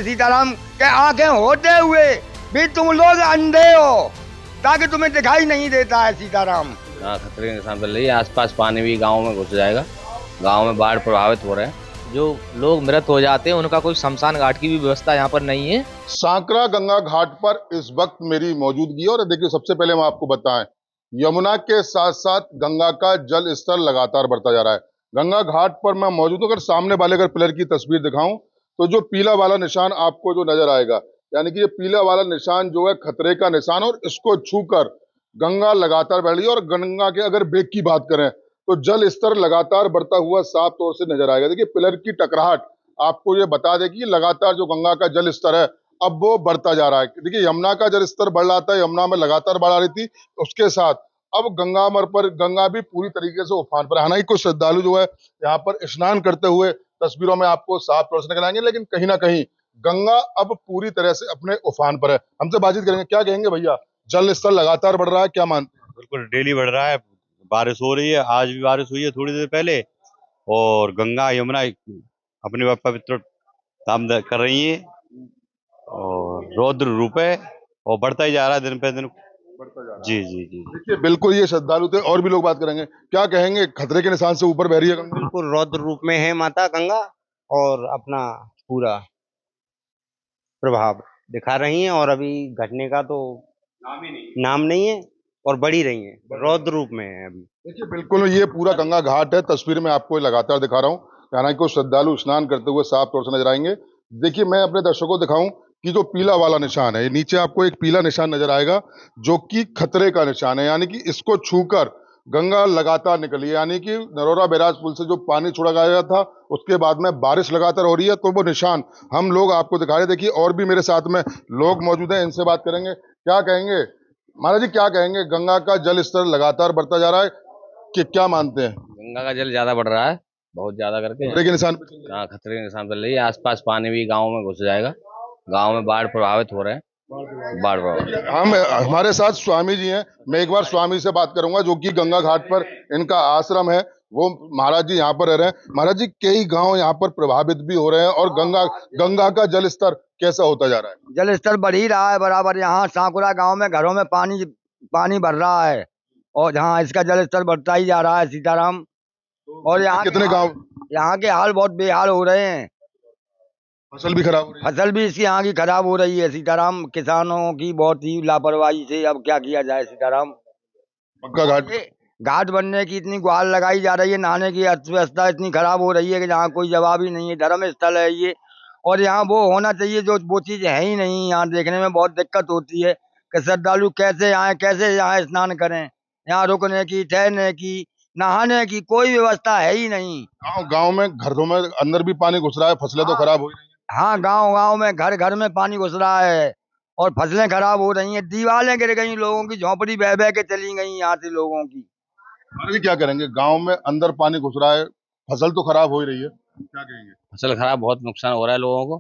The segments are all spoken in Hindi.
सीताराम के आंखें होते हुए भी तुम लोग अंधे हो, ताकि तुम्हें दिखाई नहीं देता है सीताराम। हाँ, खतरे के निशान पर रही। आसपास पानी भी गांव में घुस जाएगा। गांव में बाढ़ प्रभावित हो रहे हैं। जो लोग मृत हो जाते हैं उनका कोई शमशान घाट की भी व्यवस्था यहाँ पर नहीं है। सांकरा गंगा घाट पर इस वक्त मेरी मौजूदगी है और देखिए सबसे पहले हम आपको बताएं, यमुना के साथ साथ गंगा का जल स्तर लगातार बढ़ता जा रहा है। गंगा घाट पर मैं मौजूद हूं। अगर सामने वाले अगर पिलर की तस्वीर दिखाऊं तो जो पीला वाला निशान आपको जो नजर आएगा, यानी कि ये पीला वाला निशान जो है खतरे का निशान, और इसको छूकर गंगा लगातार बढ़ रही है। और गंगा के अगर वेग की बात करें तो जल स्तर लगातार बढ़ता हुआ साफ तौर से नजर आएगा। देखिए पिलर की टकराहट आपको ये बता देगी लगातार जो गंगा का जल स्तर है अब वो बढ़ता जा रहा है। देखिए यमुना का जल स्तर बढ़ रहा था, यमुना में लगातार बढ़ रही थी, उसके साथ अब गंगा भी पूरी तरीके से उफान पर है। हालांकि कुछ श्रद्धालु जो है यहाँ पर स्नान करते हुए तस्वीरों में आपको साफ तौर से निकल आएंगे, लेकिन कहीं ना कहीं गंगा अब पूरी तरह से अपने उफान पर है। हमसे बातचीत करेंगे। क्या कहेंगे भैया, जल स्तर लगातार बढ़ रहा है, क्या मानते हैं? बिल्कुल डेली बढ़ रहा है। बारिश हो रही है, आज भी बारिश हुई है थोड़ी देर पहले, और गंगा यमुना अपने पवित्र काम कर रही है और रौद्र रूप है और बढ़ता ही जा रहा है दिन पे दिन। बढ़ता जा रहा है। जी जी जी। देखिए बिल्कुल ये श्रद्धालु थे, और भी लोग बात करेंगे। क्या कहेंगे, खतरे के निशान से ऊपर बह रही है गंगा? बिल्कुल रौद्र रूप में है माता गंगा, और अपना पूरा प्रभाव दिखा रही हैं, और अभी घटने का तो नाम नहीं है, और बढ़ी रही हैं, रौद्र रूप में है अभी। देखिए बिल्कुल ये पूरा गंगा घाट है, तस्वीर में आपको लगातार दिखा रहा हूँ। हालांकि कुछ श्रद्धालु स्नान करते हुए साफ तौर से नजर आएंगे। देखिए मैं अपने दर्शकों को दिखाऊं कि जो पीला वाला निशान है, ये नीचे आपको एक पीला निशान नजर आएगा जो कि खतरे का निशान है, यानी कि इसको छूकर गंगा लगातार निकली है। यानी कि नरोरा बैराज पुल से जो पानी छोड़ा गया था उसके बाद में बारिश लगातार हो रही है, तो वो निशान हम लोग आपको दिखा रहे हैं। देखिए और भी मेरे साथ में लोग मौजूद हैं, इनसे बात करेंगे। क्या कहेंगे महाराज जी, क्या कहेंगे, गंगा का जल स्तर लगातार बढ़ता जा रहा है कि क्या मानते हैं? गंगा का जल ज्यादा बढ़ रहा है, बहुत ज्यादा करके। खतरे के निशान पे चल रही है। हाँ, खतरे के निशान पर रही। आसपास पानी भी गांव में घुस जाएगा। गांव में बाढ़ प्रभावित हो रहे हैं। बाढ़ प्रभावित। हम हमारे साथ स्वामी जी हैं, मैं एक बार स्वामी से बात करूंगा जो कि गंगा घाट पर इनका आश्रम है। वो महाराज जी यहाँ पर रह रहे हैं। महाराज जी कई गांव यहाँ पर प्रभावित भी हो रहे हैं, और गंगा का जल स्तर कैसा होता जा रहा है? जल स्तर बढ़ ही रहा है बराबर। यहाँ सांकुरा गांव में घरों में पानी भर रहा है, और जहाँ इसका जल स्तर बढ़ता ही जा रहा है सीताराम। और कितने गांव, यहाँ के हाल बहुत बेहाल हो रहे हैं। फसल भी खराब हो रही है? फसल भी इसकी यहाँ की खराब हो रही है सीताराम। किसानों की बहुत ही लापरवाही से अब क्या किया जाए सीताराम। पक्का घाट घाट बनने की इतनी गुहार लगाई जा रही है, नहाने की अर्थव्यवस्था इतनी खराब हो रही है कि जहाँ कोई जवाब ही नहीं है। धर्म स्थल है ये, और यहाँ वो होना चाहिए जो वो चीज है ही नहीं। यहाँ देखने में बहुत दिक्कत होती है कि श्रद्धालु कैसे आए, कैसे यहाँ स्नान करें। यहाँ रुकने की, ठहरने की, नहाने की कोई व्यवस्था है ही नहीं। गांव में घरों में अंदर भी पानी घुस रहा है, फसलें तो खराब हो रही है। हाँ, गांव में घर घर में पानी घुस रहा है और फसलें खराब हो रही हैं। दीवारें गिर गई, लोगों की झोंपड़ी बह बह के चली गई यहाँ से लोगों की। अरे क्या करेंगे, गांव में अंदर पानी घुस रहा है, फसल तो खराब हो ही रही है, क्या कहेंगे? फसल खराब, बहुत नुकसान हो रहा है लोगों को।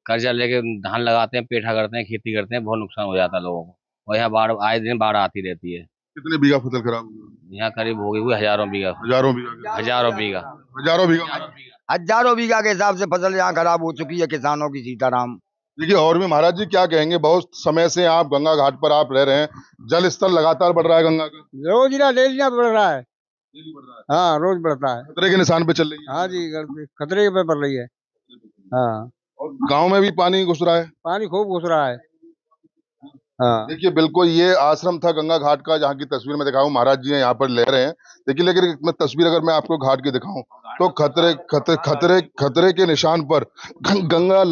कर्जा लेके धान लगाते हैं, पेठा करते हैं, खेती करते हैं, बहुत नुकसान हो जाता है लोगों को। और यहाँ बाढ़ आए दिन बाढ़ आती रहती है। कितने बीघा फसल खराब हुई? यहाँ करीब हो गई हुई हजारों बीघा। हजारों बीघा? हजारों बीघा। हजारों बीघा? हजारों बीघा के हिसाब से फसल यहाँ खराब हो चुकी है किसानों की सीताराम। देखिए और भी महाराज जी क्या कहेंगे, बहुत समय से आप गंगा घाट पर आप रह रहे हैं, जल स्तर लगातार बढ़ रहा है गंगा का? रोज ना डेली बढ़ रहा है। डेली बढ़ रहा है? हाँ रोज बढ़ता है। खतरे के निशान पे चल रही है? हाँ जी, खतरे पे बढ़ रही है। हाँ, और गांव में भी पानी घुस रहा है? पानी खूब घुस रहा है। हाँ, देखिए बिल्कुल ये आश्रम था गंगा घाट का, जहाँ की तस्वीर में दिखाऊं, महाराज जी यहाँ पर ले रहे हैं। देखिए लेकिन मैं तस्वीर अगर मैं आपको घाट की दिखाऊं तो खतरे के निशान पर गंगा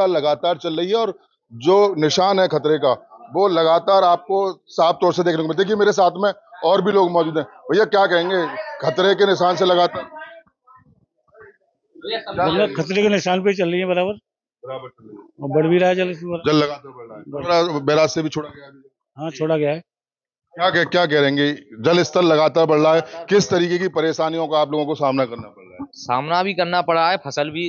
लगातार चल रही है, और जो निशान है खतरे का वो लगातार आपको साफ तौर से देखने को मिलता है। देखिए मेरे साथ में और भी लोग मौजूद हैं। भैया क्या कहेंगे, खतरे के निशान से लगातार खतरे के निशान पे चल रही है बराबर बराबर चल रही है, और बढ़ भी रहा है जल जल लगातार बढ़ रहा है। बैराज से भी छोड़ा गया है अभी। हाँ, छोड़ा गया है। क्या कह रहेंगे, जल स्तर लगातार बढ़ रहा है, किस तरीके की परेशानियों का आप लोगों को सामना करना पड़ रहा है? सामना भी करना पड़ा है, फसल भी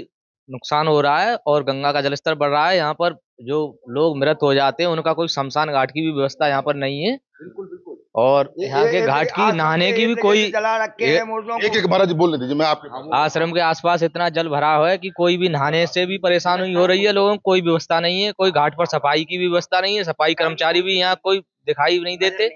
नुकसान हो रहा है, और गंगा का जलस्तर बढ़ रहा है। यहाँ पर जो लोग मृत हो जाते हैं उनका कोई शमशान घाट की भी व्यवस्था यहाँ पर नहीं है। और यहाँ के घाट की नहाने की भी कोई जला रखे हैं मुर्दों एक एक महाराज जी बोलने दीजिए, मैं आपके आश्रम के आसपास इतना जल भरा हुआ है कि कोई भी नहाने से भी परेशानी हो रही है लोगों को। कोई व्यवस्था नहीं है, कोई घाट पर सफाई की भी व्यवस्था नहीं है, सफाई कर्मचारी भी यहाँ कोई दिखाई नहीं देते।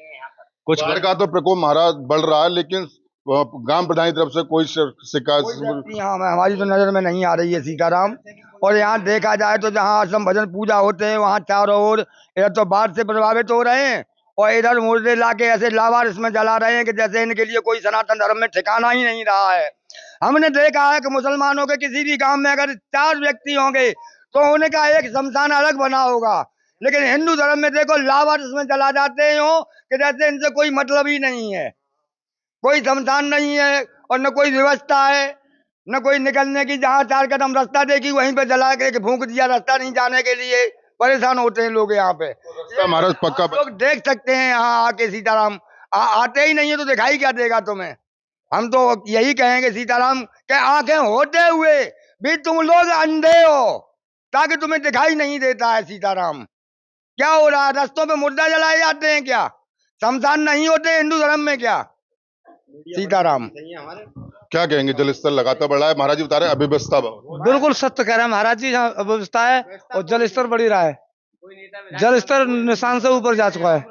कुछ बाढ़ का तो प्रकोप महाराज बढ़ रहा है, लेकिन ग्राम प्रधान की तरफ से कोई शिकायत यहाँ हमारी तो नजर में नहीं आ रही है सीताराम। और यहाँ देखा जाए तो जहाँ आश्रम भजन पूजा होते हैं वहाँ चारों ओर इधर तो बाढ़ से प्रभावित हो रहे हैं और इधर मुर्दे लाके ऐसे लावारिस में जला रहे हैं कि जैसे इनके लिए कोई सनातन धर्म में ठिकाना ही नहीं रहा है। हमने देखा है कि मुसलमानों के किसी भी गांव में अगर 4 व्यक्ति होंगे तो उनका एक शमशान अलग बना होगा, लेकिन हिंदू धर्म में देखो लावारिस में जला जाते हो कि जैसे इनसे कोई मतलब ही नहीं है। कोई शमशान नहीं है और न कोई व्यवस्था है, न कोई निकलने की। जहाँ 4 कदम रास्ता देखी वहीं पे जला के फूंक दिया, रास्ता नहीं जाने के लिए परेशान होते हैं लोग यहाँ पे। महाराज पक्का लोग देख सकते हैं यहाँ आके सीताराम। आते ही नहीं है तो दिखाई क्या देगा तुम्हें। हम तो यही कहेंगे सीताराम के आंखें होते हुए भी तुम लोग अंधे हो ताकि तुम्हें दिखाई नहीं देता है। सीताराम क्या हो रहा है? रास्तों पे मुर्दा जलाए जाते हैं क्या? शमशान नहीं होते हिंदू धर्म में क्या? सीताराम क्या कहेंगे? जल स्तर लगातार बढ़ रहा है, महाराज जी बता रहे हैं अव्यवस्था बहुत। बिल्कुल सत्य कह रहे हैं महाराज जी, यहाँ अव्यवस्था है और जल स्तर बढ़ ही रहा है। जल स्तर निशान से ऊपर जा चुका है,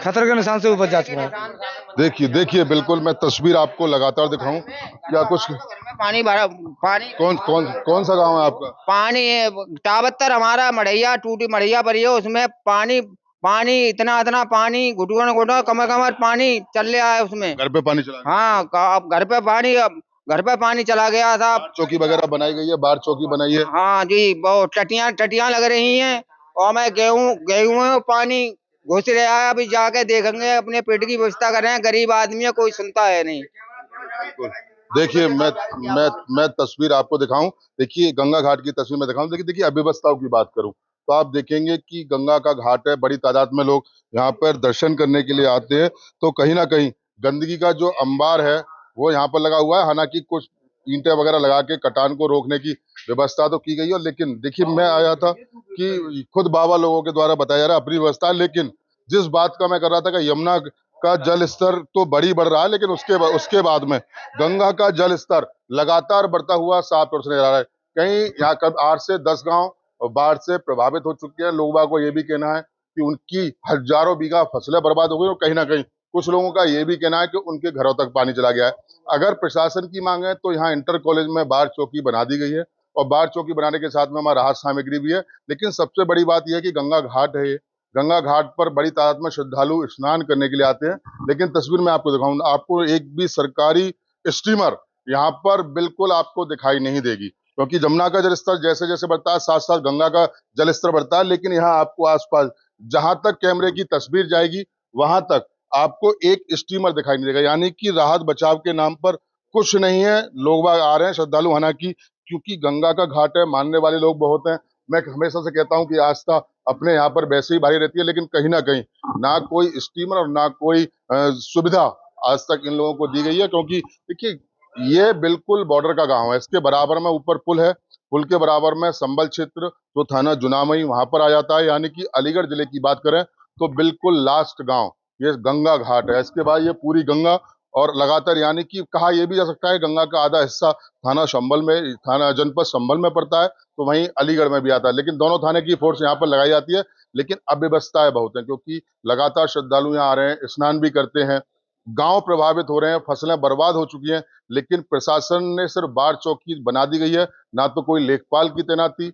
खतरे के निशान से ऊपर जा चुका है। देखिए देखिए, बिल्कुल मैं तस्वीर आपको लगातार दिखाऊं क्या कुछ। पानी भरा, पानी कौन सा गांव है आपका? पानी टाबत्तर हमारा मढ़ैया टूटी मढ़ैया पर है, उसमें पानी पानी इतना पानी घुटना कमर कमर पानी चल रहा है उसमें। घर पे पानी चला गया? हाँ, अब घर पे पानी चला गया था। चौकी वगैरह बनाई गई है, बाढ़ चौकी बनाई है? हाँ जी, वो टटियां लग रही हैं और मैं गेहूं पानी घुस रहा है। अभी जाके देखेंगे, अपने पेट की व्यवस्था कर रहे हैं। गरीब आदमी है, कोई सुनता है नहीं। देखिए मैं तस्वीर आपको दिखाऊं। देखिए गंगा घाट की तस्वीर में दिखाऊं। देखिए अव्यवस्थाओं की बात करूं तो आप देखेंगे कि गंगा का घाट है, बड़ी तादाद में लोग यहाँ पर दर्शन करने के लिए आते हैं। तो कहीं ना कहीं गंदगी का जो अंबार है वो यहाँ पर लगा हुआ है। हालांकि कुछ ईंटें वगैरह लगा के कटान को रोकने की व्यवस्था तो की गई है, लेकिन देखिए मैं आया था कि खुद बाबा लोगों के द्वारा बताया जा रहा है अपनी व्यवस्था। लेकिन जिस बात का मैं कर रहा था कि यमुना का जल स्तर तो बढ़ रहा है, लेकिन उसके बाद में गंगा का जल स्तर लगातार बढ़ता हुआ साफ तौर से नजर आ रहा है। कहीं यहाँ कब 8 से 10 गांव बाढ़ से प्रभावित हो चुके हैं। लोगों को ये भी कहना है कि उनकी हजारों बीघा फसलें बर्बाद हो गई और कहीं ना कहीं कुछ लोगों का ये भी कहना है कि उनके घरों तक पानी चला गया है। अगर प्रशासन की मांग है तो यहाँ इंटर कॉलेज में बाढ़ चौकी बना दी गई है और बाढ़ चौकी बनाने के साथ में हमारा राहत सामग्री भी है। लेकिन सबसे बड़ी बात यह है कि गंगा घाट है, गंगा घाट पर बड़ी तादाद में श्रद्धालु स्नान करने के लिए आते हैं। लेकिन तस्वीर में आपको दिखाऊंगा, आपको एक भी सरकारी स्टीमर यहाँ पर बिल्कुल आपको दिखाई नहीं देगी, क्योंकि जमुना का जल स्तर जैसे जैसे बढ़ता है साथ साथ गंगा का जल स्तर बढ़ता है। लेकिन यहाँ आपको आसपास जहां तक कैमरे की तस्वीर जाएगी वहां तक आपको एक स्टीमर दिखाई नहीं देगा। यानी कि राहत बचाव के नाम पर कुछ नहीं है। लोग बाग आ रहे हैं श्रद्धालु, हालांकि क्योंकि गंगा का घाट है, मानने वाले लोग बहुत हैं। मैं हमेशा से कहता हूं कि आस्था अपने यहाँ पर वैसे ही भारी रहती है, लेकिन कहीं ना कहीं ना कोई स्टीमर और ना कोई सुविधा आज तक इन लोगों को दी गई है। क्योंकि देखिए ये बिल्कुल बॉर्डर का गांव है, इसके बराबर में ऊपर पुल है, पुल के बराबर में संबल क्षेत्र जो थाना जुनामई वहां पर आ जाता है। यानी कि अलीगढ़ जिले की बात करें तो बिल्कुल लास्ट गांव ये गंगा घाट है। इसके बाद ये पूरी गंगा और लगातार, यानी कि कहा यह भी जा सकता है गंगा का आधा हिस्सा थाना जनपद संभल में पड़ता है, तो वहीं अलीगढ़ में भी आता है। लेकिन दोनों थाने की फोर्स यहाँ पर लगाई जाती है। लेकिन अव्यवस्थाएं बहुत है, क्योंकि लगातार श्रद्धालु यहाँ आ रहे हैं, स्नान भी करते हैं, गांव प्रभावित हो रहे हैं, फसलें बर्बाद हो चुकी हैं। लेकिन प्रशासन ने सिर्फ बाढ़ चौकी बना दी गई है, ना तो कोई लेखपाल की तैनाती।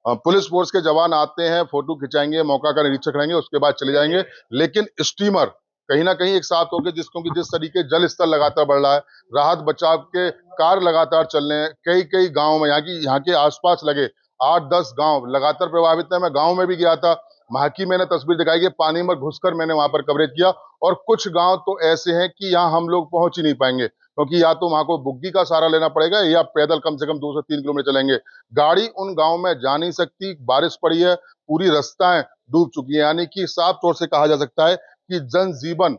पुलिस फोर्स के जवान आते हैं, फोटो खिंचाएंगे, मौका का निरीक्षण करेंगे, उसके बाद चले जाएंगे। लेकिन स्टीमर कहीं ना कहीं एक साथ होकर जिस तरीके जल स्तर लगातार बढ़ रहा है, राहत बचाव के कार्य लगातार चल रहे हैं। कई गांव में यहाँ के आसपास लगे 8-10 गांव लगातार प्रभावित है। मैं गांव में भी गया था, वहां की मैंने तस्वीर दिखाई कि पानी में घुसकर मैंने वहां पर कवरेज किया। और कुछ गांव तो ऐसे हैं कि यहाँ हम लोग पहुंच ही नहीं पाएंगे, क्योंकि या तो वहां को बुग्गी का सहारा लेना पड़ेगा या पैदल कम से कम 2 से 3 किलोमीटर चलेंगे। गाड़ी उन गांव में जा नहीं सकती, बारिश पड़ी है, पूरी रास्ताएं डूब चुकी है। यानी कि साफ तौर से कहा जा सकता है कि जनजीवन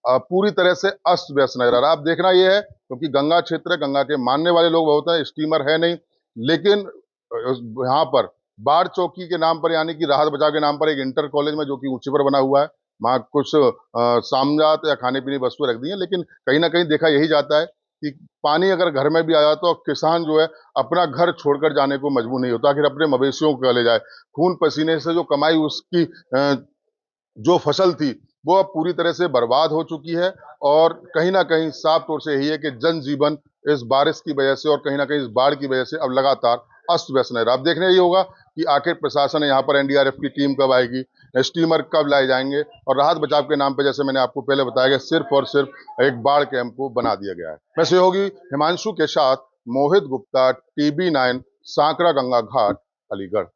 पूरी तरह से अस्त व्यस्त नजर आ रहा है। अब देखना यह है, क्योंकि गंगा क्षेत्र है, गंगा के मानने वाले लोग बहुत हैं, स्टीमर है नहीं। लेकिन यहाँ पर बाढ़ चौकी के नाम पर, यानी कि राहत बचाव के नाम पर एक इंटर कॉलेज में जो कि ऊंचे पर बना हुआ है, वहाँ कुछ सामजात या खाने पीने की वस्तुएं रख दी हैं, लेकिन कहीं ना कहीं देखा यही जाता है कि पानी अगर घर में भी आ जाए तो किसान जो है अपना घर छोड़कर जाने को मजबूर नहीं होता, आखिर अपने मवेशियों को ले जाए। खून पसीने से जो कमाई उसकी जो फसल थी वो अब पूरी तरह से बर्बाद हो चुकी है, और कहीं ना कहीं साफ तौर से यही है कि जनजीवन इस बारिश की वजह से और कहीं ना कहीं इस बाढ़ की वजह से अब लगातार अस्त व्यस्त नजर। अब देखने ये होगा कि आखिर प्रशासन यहाँ पर एनडीआरएफ की टीम कब आएगी, स्टीमर कब लाए जाएंगे, और राहत बचाव के नाम पर जैसे मैंने आपको पहले बताया गया सिर्फ और सिर्फ एक बाढ़ कैंप को बना दिया गया है। मैं सहयोगी हिमांशु के साथ मोहित गुप्ता, TB9 सांकरा गंगा घाट, अलीगढ़।